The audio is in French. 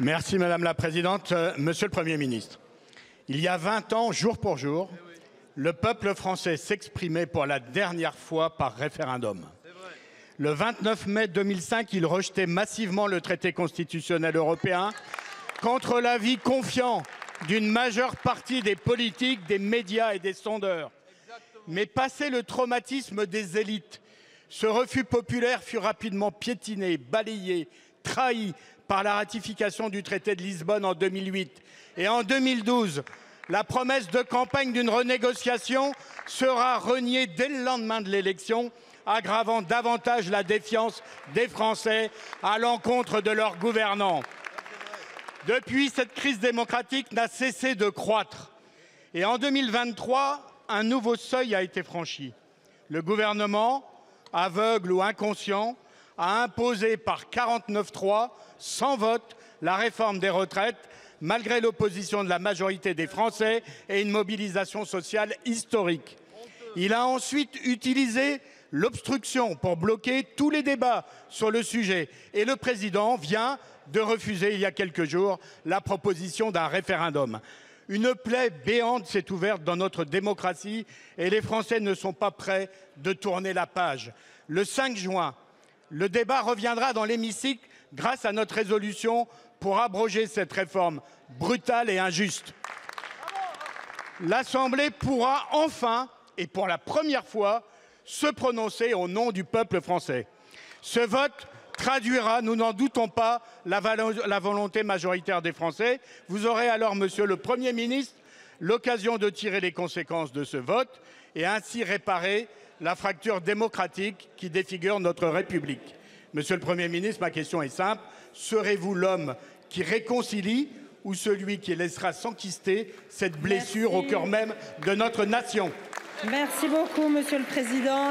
Merci Madame la Présidente. Monsieur le Premier ministre, il y a 20 ans, jour pour jour, le peuple français s'exprimait pour la dernière fois par référendum. Le 29 mai 2005, il rejetait massivement le traité constitutionnel européen contre l'avis confiant d'une majeure partie des politiques, des médias et des sondeurs. Mais passé le traumatisme des élites, ce refus populaire fut rapidement piétiné, balayé, trahi par la ratification du traité de Lisbonne en 2008. Et en 2012, la promesse de campagne d'une renégociation sera reniée dès le lendemain de l'élection, aggravant davantage la défiance des Français à l'encontre de leurs gouvernants. Depuis, cette crise démocratique n'a cessé de croître. Et en 2023, un nouveau seuil a été franchi. Le gouvernement, aveugle ou inconscient, a imposé par 49-3, sans vote, la réforme des retraites, malgré l'opposition de la majorité des Français et une mobilisation sociale historique. Il a ensuite utilisé l'obstruction pour bloquer tous les débats sur le sujet. Et le président vient de refuser, il y a quelques jours, la proposition d'un référendum. Une plaie béante s'est ouverte dans notre démocratie et les Français ne sont pas prêts de tourner la page. Le 5 juin, le débat reviendra dans l'hémicycle grâce à notre résolution pour abroger cette réforme brutale et injuste. L'Assemblée pourra enfin, et pour la première fois, se prononcer au nom du peuple français. Ce vote traduira, nous n'en doutons pas, la volonté majoritaire des Français. Vous aurez alors, Monsieur le Premier ministre, l'occasion de tirer les conséquences de ce vote et ainsi réparer la fracture démocratique qui défigure notre République. Monsieur le Premier ministre, ma question est simple. Serez-vous l'homme qui réconcilie ou celui qui laissera s'enquister cette blessure au cœur même de notre nation? Merci beaucoup, Monsieur le Président.